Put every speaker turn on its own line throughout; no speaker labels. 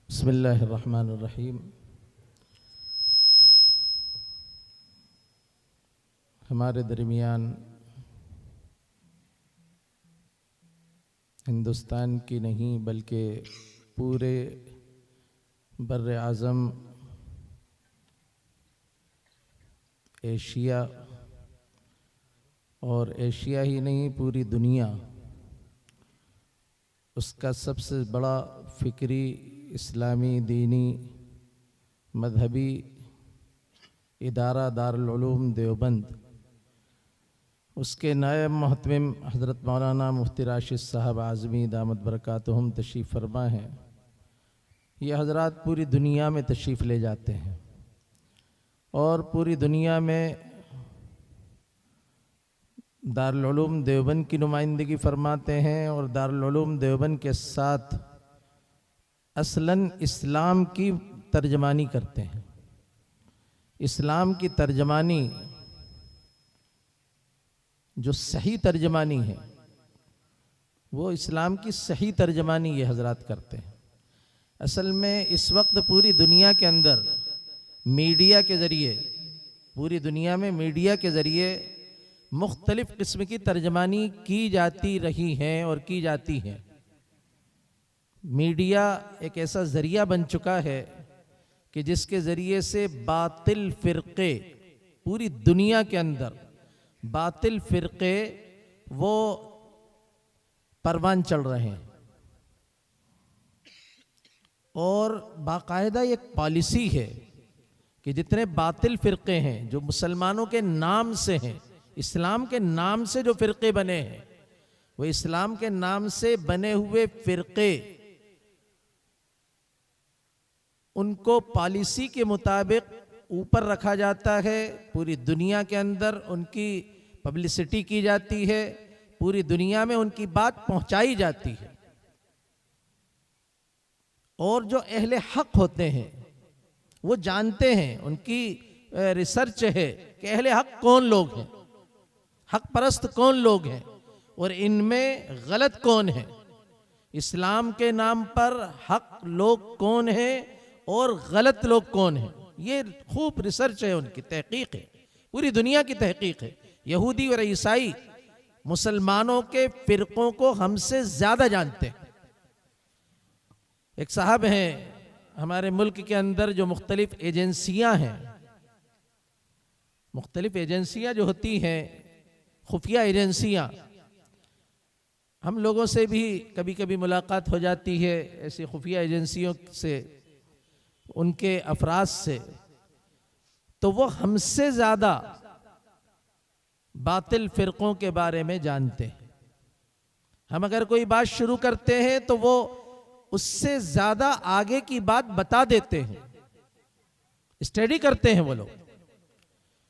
बिस्मिल्लाहिर्रहमानिर्रहीम। हमारे दरमियान हिंदुस्तान की नहीं बल्कि पूरे बर्र आज़म एशिया और एशिया ही नहीं पूरी दुनिया उसका सबसे बड़ा फ़िक्री इस्लामी दीनी मजहबी इदारा दारुल उलूम देवबंद, उसके नायब मोहतमिम हज़रत मौलाना मुफ्ती राशिद साहब आज़मी दामत बरकातुहुम तशरीफ़ फरमा हैं। ये हज़रात पूरी दुनिया में तशरीफ़ ले जाते हैं और पूरी दुनिया में दारुल उलूम देवबंद की नुमाइंदगी फरमाते हैं और दारुल उलूम देवबंद के साथ असलन इस्लाम की तर्जमानी करते हैं। इस्लाम की तर्जमानी जो सही तर्जमानी है वो इस्लाम की सही तर्जमानी ये हजरात करते हैं। असल में इस वक्त पूरी दुनिया के अंदर मीडिया के ज़रिए, पूरी दुनिया में मीडिया के ज़रिए मुख्तलिफ़ किस्म की तर्जमानी की जाती रही हैं और की जाती हैं। मीडिया एक ऐसा ज़रिया बन चुका है कि जिसके ज़रिए से बातिल फ़िरक़े पूरी दुनिया के अंदर बातिल फ़िरक़े वो परवान चल रहे हैं और बाकायदा एक पॉलिसी है कि जितने बातिल फ़िरक़े हैं जो मुसलमानों के नाम से हैं, इस्लाम के नाम से जो फ़िरक़े बने हैं, वो इस्लाम के नाम से बने हुए फ़िरक़े उनको पॉलिसी के मुताबिक ऊपर रखा जाता है। पूरी दुनिया के अंदर उनकी पब्लिसिटी की जाती है, पूरी दुनिया में उनकी बात पहुंचाई जाती है और जो अहले हक होते हैं वो जानते हैं, उनकी रिसर्च है कि अहले हक कौन लोग हैं, हक परस्त कौन लोग हैं और इनमें गलत कौन है। इस्लाम के नाम पर हक लोग कौन हैं और गलत लोग कौन हैं, ये खूब रिसर्च है, उनकी तहकीक है, पूरी दुनिया की तहकीक है। यहूदी और ईसाई मुसलमानों के फ़िरक़ों को हमसे ज़्यादा जानते हैं। एक साहब हैं हमारे मुल्क के अंदर जो मुख्तलिफ़ एजेंसियां हैं, मुख्तलिफ़ एजेंसियां जो होती हैं खुफिया एजेंसियां, हम लोगों से भी कभी कभी मुलाकात हो जाती है ऐसी खुफिया एजेंसियों से, उनके अफराद से, तो वो हमसे ज़्यादा बातिल फ़िरक़ों के बारे में जानते हैं। हम अगर कोई बात शुरू करते हैं तो वो उससे ज़्यादा आगे की बात बता देते हैं, स्टडी करते हैं वो लोग।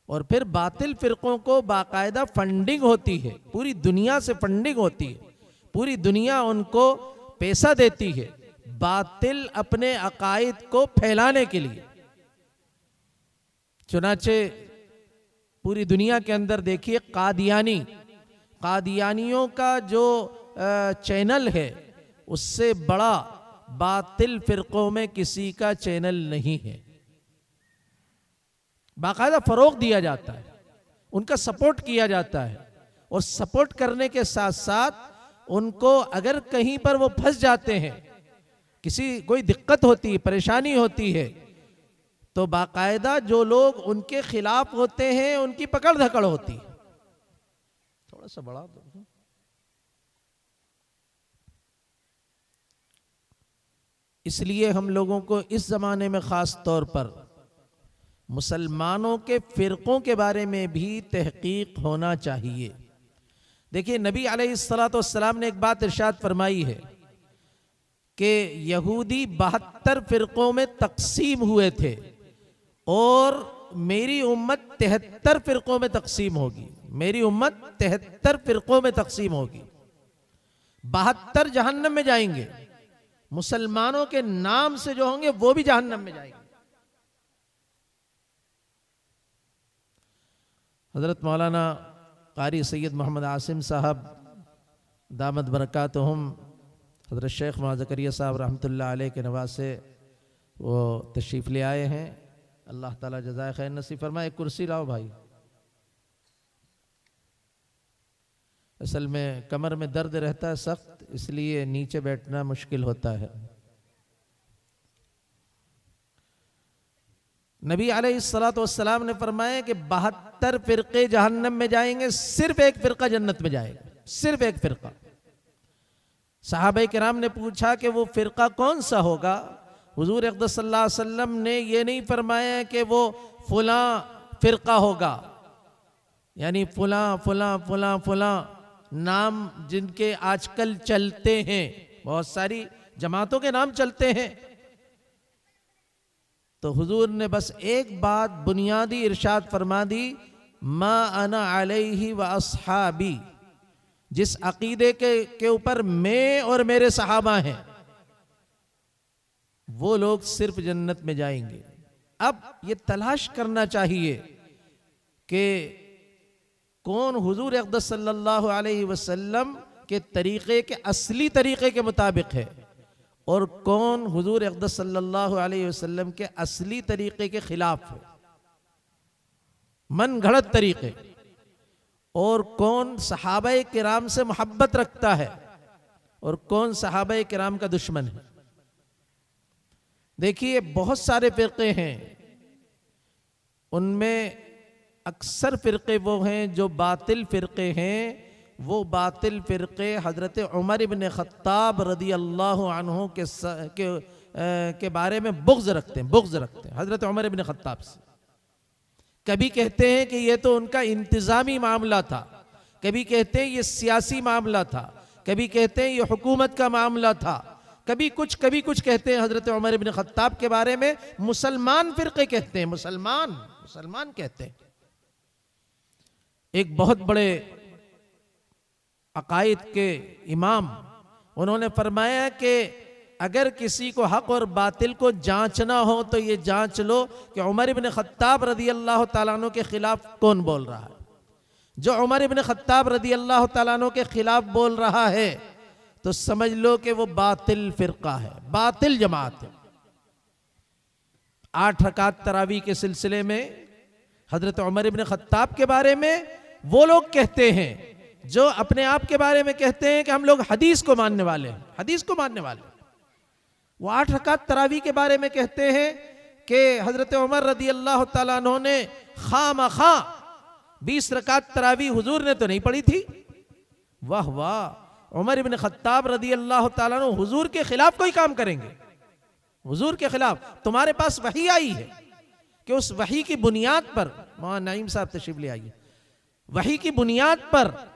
और फिर बातिल फ़िरक़ों को बाकायदा फंडिंग होती है, पूरी दुनिया से फंडिंग होती है, पूरी दुनिया उनको पैसा देती है बातिल अपने अकायद को फैलाने के लिए। चुनाचे पूरी दुनिया के अंदर देखिए कादियानियों का जो चैनल है उससे बड़ा बातिल फ़िरक़ों में किसी का चैनल नहीं है। बाकायदा फ़रोग़ दिया जाता है, उनका सपोर्ट किया जाता है और सपोर्ट करने के साथ साथ उनको अगर कहीं पर वो फंस जाते हैं, कोई दिक्कत होती है, परेशानी होती है, तो बाकायदा जो लोग उनके खिलाफ होते हैं उनकी पकड़ धकड़ होती है। थोड़ा सा बढ़ा दो। इसलिए हम लोगों को इस ज़माने में ख़ास तौर पर मुसलमानों के फ़िरक़ों के बारे में भी तहक़ीक़ होना चाहिए। देखिए नबी अलैहिस्सलातु वस्सलाम ने एक बात इरशाद फरमाई है कि यहूदी 72 फ़िरक़ों में तक़सीम हुए थे और मेरी उम्मत 73 फ़िरक़ों में तक़सीम होगी। मेरी उम्मत 73 फ़िरक़ों में तक़सीम होगी, 72 जहन्नम में जाएंगे, मुसलमानों के नाम से जो होंगे वो भी जहन्नम में जाएंगे। हज़रत मौलाना कारी सैयद मोहम्मद आसिम साहब दामत बरकातुहुम, हज़रत शेख मौलाना ज़करिया साहब रहमतुल्लाह अलैह के नवासे वो तशरीफ़ ले आए हैं। अल्लाह ताला जज़ाए खैर नसीब फरमाए। कुर्सी लाओ भाई। असल में कमर में दर्द रहता है सख्त, इसलिए नीचे बैठना मुश्किल होता है। नबी अलैहिस्सलातु वस्सलाम ने फरमाया कि 72 फिरके जहन्नम में जाएंगे, सिर्फ एक फिरका जन्नत में जाएगा, सिर्फ एक फिरका। सहाबा किराम ने पूछा कि वो फिरका कौन सा होगा? हुजूर अक़दस सल्लल्लाहु अलैहि वसल्लम ने ये नहीं फरमाया कि वो फुला फिरका होगा, यानी फुला फुला फुला फुला नाम जिनके आजकल चलते हैं, बहुत सारी जमातों के नाम चलते हैं। तो हुजूर ने बस एक बात बुनियादी इरशाद फरमा दी, मा अना अलैहि व अस्हाबी, जिस अकीदे के ऊपर मैं और मेरे सहाबा हैं, वो लोग सिर्फ जन्नत में जाएंगे। अब ये तलाश करना चाहिए कि कौन हुजूर अक़दस सल्लल्लाहु अलैहि वसल्लम के तरीक़े के असली तरीक़े के मुताबिक है और कौन हुजूर अक़दस सल्लल्लाहु अलैहि वसल्लम के असली तरीक़े के खिलाफ है, मन घड़त तरीक़े, और कौन सहाबाए किराम से मोहब्बत रखता है और कौन सहाबाए किराम का दुश्मन है। देखिए बहुत सारे फ़िरक़े हैं, उनमें अक्सर फ़िरक़े वो हैं जो बातिल फ़िरक़े हैं। वो बातिल फ़िरक़े हज़रत उमर इब्न ख़त्ताब रदी अल्लाह अन्हु के बारे में बुग़्ज़ रखते हैं, हज़रत उमर इब्न ख़त्ताब से। कभी कहते हैं कि ये तो उनका इंतज़ामी मामला था, कभी कहते हैं ये सियासी मामला था, कभी कहते हैं ये हुकूमत का मामला था, कभी कुछ कहते हैं हज़रत उमर इब्न ख़त्ताब के बारे में मुसलमान फ़िरक़े कहते हैं, मुसलमान कहते हैं। एक बहुत बड़े अकायद के इमाम, उन्होंने फरमाया कि अगर किसी को हक और बातिल को जांचना हो तो ये जांच लो कि उमर इब्न ख़त्ताब रदी अल्लाह ताला अन्हु के खिलाफ कौन बोल रहा है। जो उमर इब्न ख़त्ताब रदी अल्लाह ताला अन्हु के खिलाफ बोल रहा है तो समझ लो कि वो बातिल फ़िरक़ा है, बातिल जमात है। 8 रकात तरावी के सिलसिले में हज़रत उमर इब्न ख़त्ताब के बारे में वो लोग कहते हैं जो अपने आप के बारे में कहते हैं कि हम लोग हदीस को मानने वाले हैं, हदीस को मानने वाले। वो 8 रकात तरावी के बारे में कहते हैं कि हज़रत उमर रदी अल्लाह ताला अन्हु ने खामखा 20 रकात तरावी हुजूर ने तो नहीं पढ़ी थी। वाह वाह, उमर इब्न ख़त्ताब रदी अल्लाह ताला अन्हु हुजूर के खिलाफ कोई काम करेंगे, हुजूर के खिलाफ। तुम्हारे पास वही आई है कि उस वही की बुनियाद पर, मौलाना नईम साहब तशरीफ ले आइए, वही की बुनियाद पर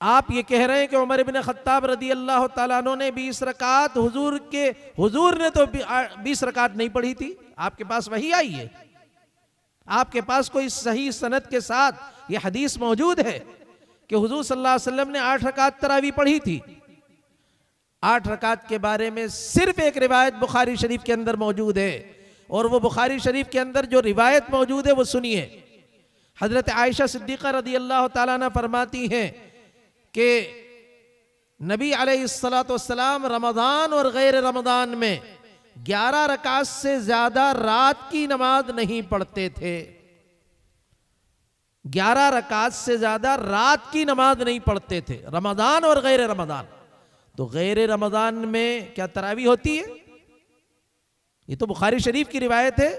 आप ये कह रहे हैं कि उमर इब्न ख़त्ताब रदी अल्लाह ताला अन्हु ने 20 रकात हुजूर ने तो 20 रकात नहीं पढ़ी थी। आपके पास वही आई है, आपके पास कोई सही सनद के साथ ये हदीस मौजूद है कि हुजूर सल्लल्लाहु अलैहि वसल्लम ने 8 रकात तरावी पढ़ी थी। 8 रकात के बारे में सिर्फ एक रिवायत बुखारी शरीफ के अंदर मौजूद है, और वो बुखारी शरीफ के अंदर जो रिवायत मौजूद है वो सुनिए। हजरत आयशा सिद्दीक़ा रदी अल्लाह ताला अन्हा फरमाती हैं कि नबी अलैहिस्सलातु वस्सलाम रमज़ान और गैर रमज़ान में 11 रकात से ज्यादा रात की नमाज नहीं पढ़ते थे। 11 रकात से ज्यादा रात की नमाज नहीं पढ़ते थे, रमज़ान और गैर रमज़ान। तो गैर रमज़ान में क्या तरावी होती है? ये तो बुखारी शरीफ की रिवायत है।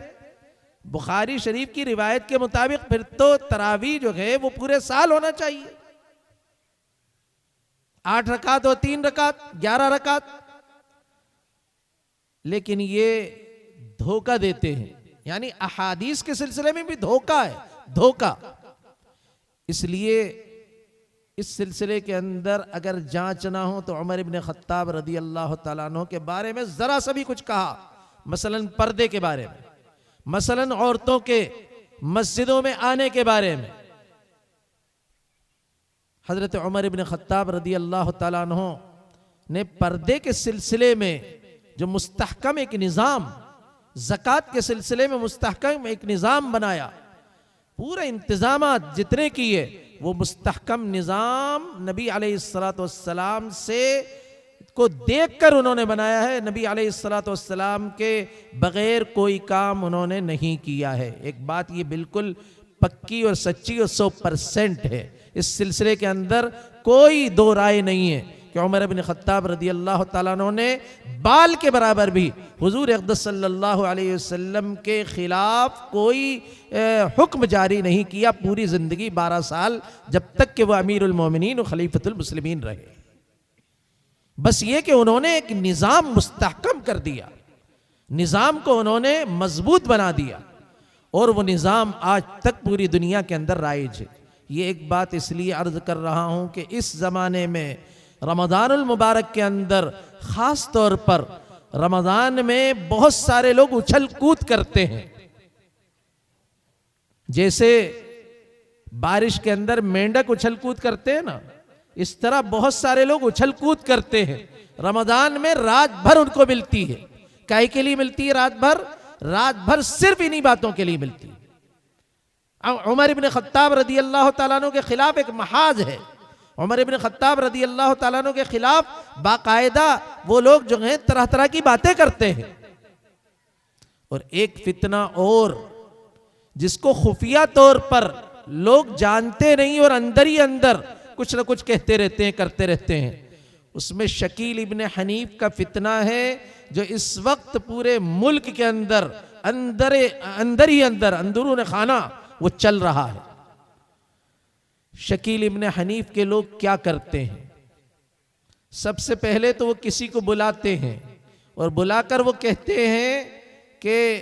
बुखारी शरीफ की रिवायत के मुताबिक फिर तो तरावी जो है वो पूरे साल होना चाहिए। 8 रकात और 3 रकात, 11 रकात। लेकिन ये धोखा देते हैं, यानी अहादीस के सिलसिले में भी धोखा है, धोखा। इसलिए इस सिलसिले के अंदर अगर जांचना हो तो उमर इब्न ख़त्ताब रदी अल्लाह ताला अन्हु के बारे में जरा सा भी कुछ कहा, मसलन पर्दे के बारे में, मसलन औरतों के मस्जिदों में आने के बारे में, हजरत उमर इब्न ख़त्ताब रदी अल्लाह ताला अन्हु ने पर्दे के सिलसिले में जो मुस्तहकम एक निज़ाम, ज़कात के सिलसिले में मुस्तहकम एक निज़ाम बनाया, पूरे इंतज़ामात जितने किए, वो मुस्तहकम निज़ाम नबी अलैहिस्सलातु वस्सलाम से को देखकर उन्होंने बनाया है। नबी अलैहिस्सलातु वस्सलाम के बगैर कोई काम उन्होंने नहीं किया है। एक बात ये बिल्कुल पक्की और सच्ची और 100% है, इस सिलसिले के अंदर कोई दो राय नहीं है कि उमर इब्न खत्ताब रदी अल्लाह ताला अन्हु ने बाल के बराबर भी हुजूर अक़दस सल्लल्लाहु अलैहि वसल्लम के खिलाफ कोई हुक्म जारी नहीं किया पूरी ज़िंदगी 12 साल, जब तक कि वह अमीरुल मोमिनीन और खलीफतुल मुस्लिमीन रहे। बस ये कि उन्होंने एक निज़ाम मुस्तहकम कर दिया, निज़ाम को उन्होंने मजबूत बना दिया और वो निज़ाम आज तक पूरी दुनिया के अंदर राइज है। ये एक बात इसलिए अर्ज कर रहा हूँ कि इस ज़माने में रमज़ानुल मुबारक के अंदर ख़ास तौर पर रमज़ान में बहुत सारे लोग उछल कूद करते हैं। जैसे बारिश के अंदर मेंढक उछल कूद करते हैं ना, इस तरह बहुत सारे लोग उछल कूद करते हैं। रमज़ान में रात भर उनको मिलती है। काहे के लिए मिलती है रात भर? रात भर सिर्फ इन्हीं बातों के लिए मिलती है। उमर इब्न खत्ताब रदी अल्लाह ताला अन्हु के खिलाफ एक महाज है। उमर इब्न खत्ताब रदी अल्लाह ताला अन्हु के खिलाफ बाकायदा वो लोग जो हैं तरह तरह की बातें करते हैं। और एक फितना और जिसको खुफिया तौर पर लोग जानते नहीं और अंदर ही अंदर कुछ ना कुछ कहते रहते हैं, करते रहते हैं, उसमें शकील इब्न हनीफ का फितना है जो इस वक्त पूरे मुल्क के अंदर अंदर ही अंदर अंदरून खाना वो चल रहा है। शकील इब्न हनीफ के लोग क्या करते हैं? सबसे पहले तो वो किसी को बुलाते हैं और बुलाकर वो कहते हैं कि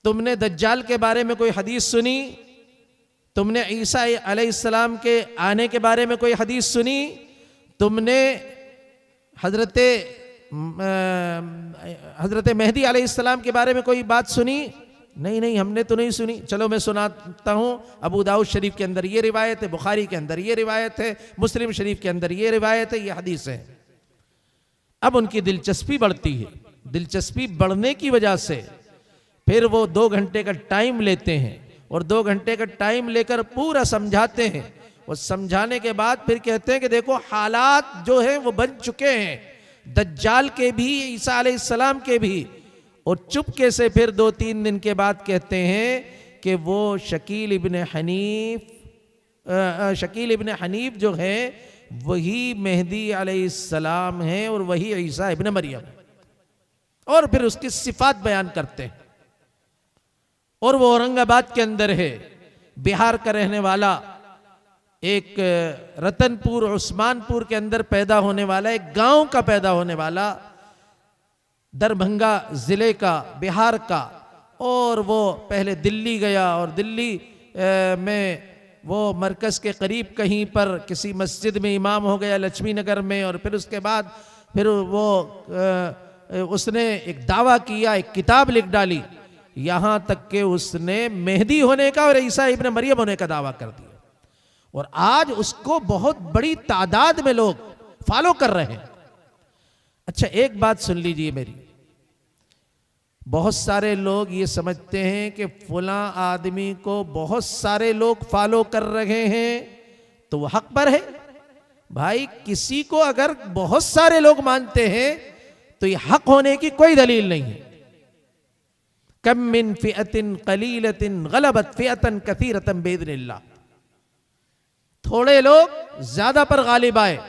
तुमने दज्जाल के बारे में कोई हदीस सुनी? तुमने ईसा अलैहिस्सलाम के आने के बारे में कोई हदीस सुनी? तुमने हजरत मेहदी अलैहिस्सलाम के बारे में कोई बात सुनी? नहीं नहीं, हमने तो नहीं सुनी। चलो मैं सुनाता हूँ। अबू दाऊद शरीफ के अंदर ये रिवायत है, बुखारी के अंदर ये रिवायत है, मुस्लिम शरीफ के अंदर ये रिवायत है, ये हदीस है। अब उनकी दिलचस्पी बढ़ती है। दिलचस्पी बढ़ने की वजह से फिर वो 2 घंटे का टाइम लेते हैं और 2 घंटे का टाइम लेकर पूरा समझाते हैं। और समझाने के बाद फिर कहते हैं कि देखो हालात जो हैं वो बन चुके हैं, दज्जाल के भी, ईसा अलैहिस्सलाम के भी। और चुपके से फिर 2-3 दिन के बाद कहते हैं कि वो शकील इब्न हनीफ जो है वही मेहदी अलैहिस्सलाम है और वही ईसा इब्न मरियम। और फिर उसकी सिफात बयान करते हैं। और वो औरंगाबाद के अंदर है, बिहार का रहने वाला, एक रतनपुर उस्मानपुर के अंदर पैदा होने वाला, एक गांव का पैदा होने वाला, दरभंगा ज़िले का, बिहार का। और वो पहले दिल्ली गया और दिल्ली में वो मरकज़ के करीब कहीं पर किसी मस्जिद में इमाम हो गया, लक्ष्मी नगर में। और फिर उसके बाद फिर वो उसने एक दावा किया, एक किताब लिख डाली, यहाँ तक कि उसने मेहदी होने का और ईसा इब्न मरियम होने का दावा कर दिया। और आज उसको बहुत बड़ी तादाद में लोग फॉलो कर रहे हैं। अच्छा, एक बात सुन लीजिए मेरी। बहुत सारे लोग ये समझते हैं कि फलां आदमी को बहुत सारे लोग फॉलो कर रहे हैं तो वो हक पर है। भाई, किसी को अगर बहुत सारे लोग मानते हैं तो ये हक होने की कोई दलील नहीं है। कम मिन फिअतिन कलीलतिन गलबत फिअतन कसीरतन बिइज़्निल्लाह। थोड़े लोग ज्यादा पर गालिब आए,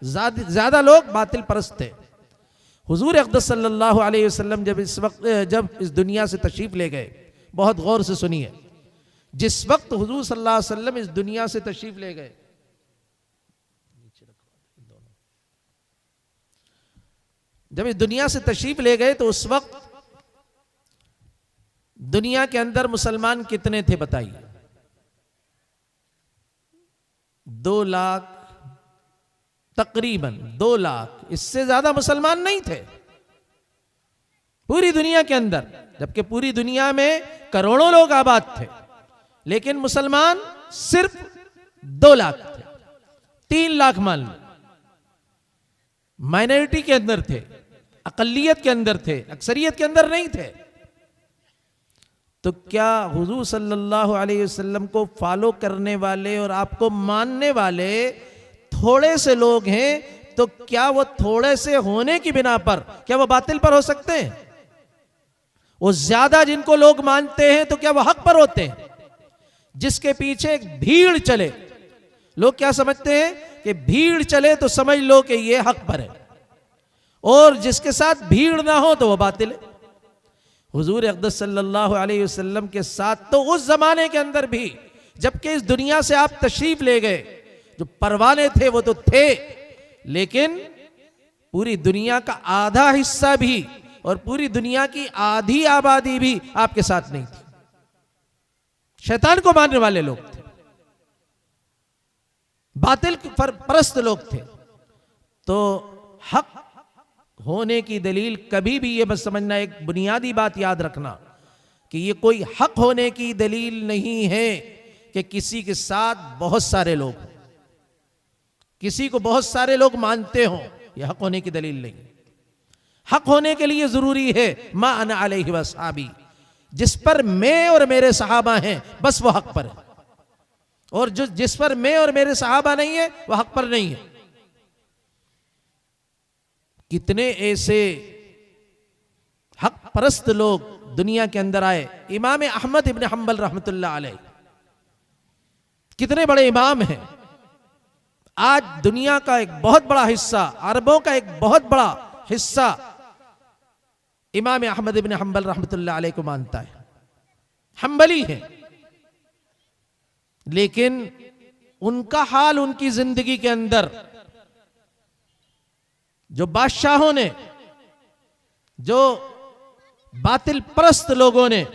ज्यादा लोग बातिल परस्त थे। हुजूर अक़दस सल्लल्लाहु अलैहि वसल्लम जब इस दुनिया से तशरीफ ले गए, बहुत गौर से सुनिए, जिस वक्त हुजूर सल्लल्लाहु अलैहि वसल्लम इस दुनिया से तशरीफ ले गए, जब इस दुनिया से तशरीफ ले गए तो उस वक्त दुनिया के अंदर मुसलमान कितने थे बताइए? 2 लाख, तकरीबन 2 लाख, इससे ज्यादा मुसलमान नहीं थे पूरी दुनिया के अंदर। जबकि पूरी दुनिया में करोड़ों लोग आबाद थे, लेकिन मुसलमान सिर्फ 2 लाख थे। 3 लाख मान लो माइनॉरिटी के अंदर थे, अकलियत के अंदर थे, अक्सरियत के अंदर नहीं थे। तो क्या हुजूर सल्लल्लाहु अलैहि वसल्लम को फॉलो करने वाले और आपको मानने वाले थोड़े से लोग हैं तो क्या वो थोड़े से होने की बिना पर क्या वो बातिल पर हो सकते हैं? वो ज्यादा जिनको लोग मानते हैं तो क्या वो हक पर होते हैं? जिसके पीछे एक भीड़ चले, लोग क्या समझते हैं कि भीड़ चले तो समझ लो कि ये हक पर है, और जिसके साथ भीड़ ना हो तो वो बातिल है। हुजूर अक़दस सल्लल्लाहु अलैहि वसल्लम के साथ तो उस जमाने के अंदर भी, जबकि इस दुनिया से आप तशरीफ ले गए, जो परवाने थे वो तो थे, लेकिन पूरी दुनिया का आधा हिस्सा भी और पूरी दुनिया की आधी आबादी भी आपके साथ नहीं थी। शैतान को मानने वाले लोग थे, बातिल परस्त लोग थे। तो हक होने की दलील कभी भी, ये बस समझना, एक बुनियादी बात याद रखना कि ये कोई हक होने की दलील नहीं है कि किसी के साथ बहुत सारे लोग, किसी को बहुत सारे लोग मानते हों, यह हक होने की दलील नहीं। हक होने के लिए जरूरी है मा अना अलैहि वस्हाबी, जिस पर मैं और मेरे सहाबा हैं बस वो हक पर है, और जो जिस पर मैं और मेरे सहाबा नहीं है वह हक पर नहीं है। कितने ऐसे हक परस्त लोग दुनिया के अंदर आए। इमाम अहमद इब्न हंबल रहमतुल्लाह अलैह कितने बड़े इमाम हैं। आज दुनिया का एक बहुत बड़ा हिस्सा, अरबों का एक बहुत बड़ा हिस्सा इमाम अहमद इब्न हंबल रहमतुल्लाह अलैह को मानता है, हंबली है। लेकिन उनका हाल उनकी जिंदगी के अंदर, जो बादशाहों ने, जो बातिल परस्त लोगों ने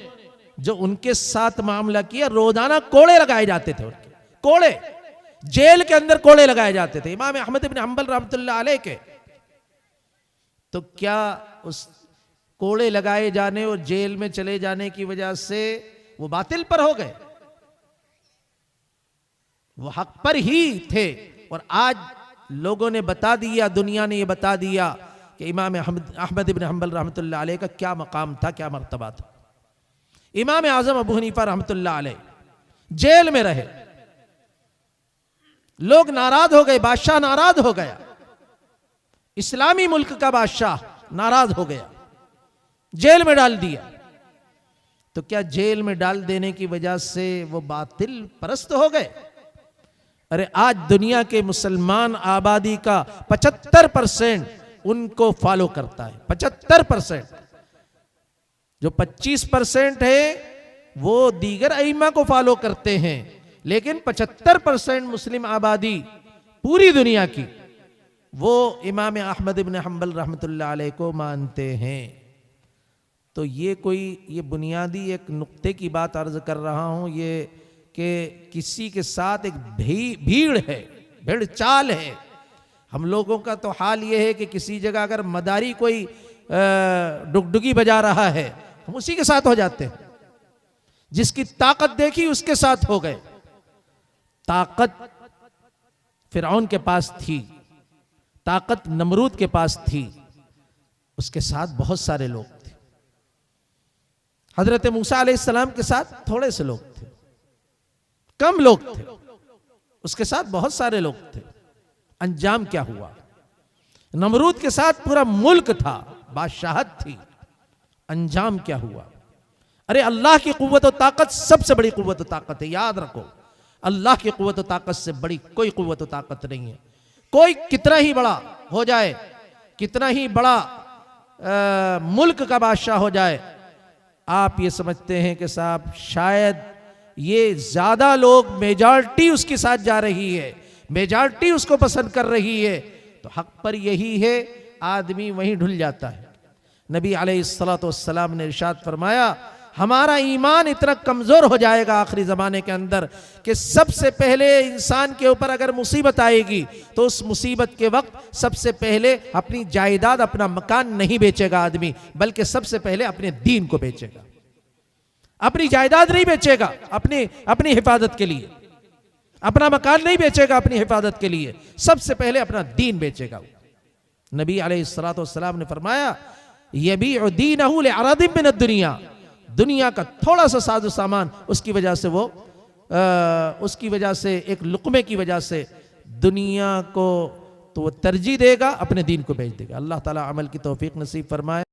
जो उनके साथ मामला किया, रोजाना कोड़े लगाए जाते थे, उनके कोड़े, जेल के अंदर कोड़े लगाए जाते थे इमाम अहमद इब्न हंबल रहमतुल्लाह अलैह के। तो क्या उस कोड़े लगाए जाने और जेल में चले जाने की वजह से वो बातिल पर हो गए? वो हक पर ही थे। और आज लोगों ने बता दिया, दुनिया ने ये बता दिया कि इमाम अहमद इब्न हंबल रहमतुल्लाह अलैह का क्या मकाम था, क्या मर्तबा था। इमाम आजम अबू हनीफा रहमतुल्लाह अलैह जेल में रहे, लोग नाराज हो गए, बादशाह नाराज हो गया, इस्लामी मुल्क का बादशाह नाराज हो गया, जेल में डाल दिया। तो क्या जेल में डाल देने की वजह से वो बातिल परस्त हो गए? अरे आज दुनिया के मुसलमान आबादी का 75% उनको फॉलो करता है, 75%। जो 25% है वो दीगर अइम्मा को फॉलो करते हैं, लेकिन 75% मुस्लिम आबादी पूरी दुनिया की वो इमाम अहमद इब्न हंबल रहमतुल्लाह अलैह को मानते हैं। तो ये बुनियादी एक नुक्ते की बात अर्ज कर रहा हूं, ये कि किसी के साथ एक भीड़ है, भीड़ चाल है। हम लोगों का तो हाल ये है कि किसी जगह अगर मदारी कोई डुगडुगी बजा रहा है, हम उसी के साथ हो जाते हैं। जिसकी ताकत देखी उसके साथ हो गए। ताकत फिरौन के पास थी, ताकत नमरूद के पास थी, उसके साथ बहुत सारे लोग थे। हजरत मूसा अलैहिस्सलाम के साथ थोड़े से लोग थे, कम लोग थे, उसके साथ बहुत सारे लोग थे। अंजाम क्या हुआ? नमरूद के साथ पूरा मुल्क था, बादशाहत थी, अंजाम क्या हुआ? अरे अल्लाह की कुव्वत और ताकत सबसे बड़ी कुव्वत और ताकत है, याद रखो। अल्लाह की कुव्वत और ताकत से बड़ी कोई कुव्वत और ताकत नहीं है। कोई कितना ही बड़ा हो जाए, कितना ही बड़ा मुल्क का बादशाह हो जाए, आप ये समझते हैं कि साहब शायद ये ज्यादा लोग, मेजॉरिटी उसके साथ जा रही है, मेजॉरिटी उसको पसंद कर रही है, तो हक पर यही है, आदमी वहीं ढुल जाता है। नबी अलैहिस्सलातु वस्सलाम ने इरशाद फरमाया, हमारा ईमान इतना कमजोर हो जाएगा आखिरी जमाने के अंदर कि सबसे पहले इंसान के ऊपर अगर मुसीबत आएगी तो उस मुसीबत के वक्त सबसे पहले अपनी जायदाद, अपना मकान नहीं बेचेगा आदमी, बल्कि सबसे पहले अपने दीन को बेचेगा। अपनी जायदाद नहीं बेचेगा अपनी हिफाजत के लिए, अपना मकान नहीं बेचेगा अपनी हिफाजत के लिए, सबसे पहले अपना दीन बेचेगा। नबी अलैहिस्सलातु वस्सलाम ने फरमाया, यबीउ दीनहु लिअरदिम मिन दुनिया, दुनिया का थोड़ा सा साजो सामान उसकी वजह से उसकी वजह से, एक लुक़मे की वजह से दुनिया को तो वो तरजीह देगा, अपने दीन को बेच देगा। अल्लाह ताला अमल की तौफीक नसीब फरमाए।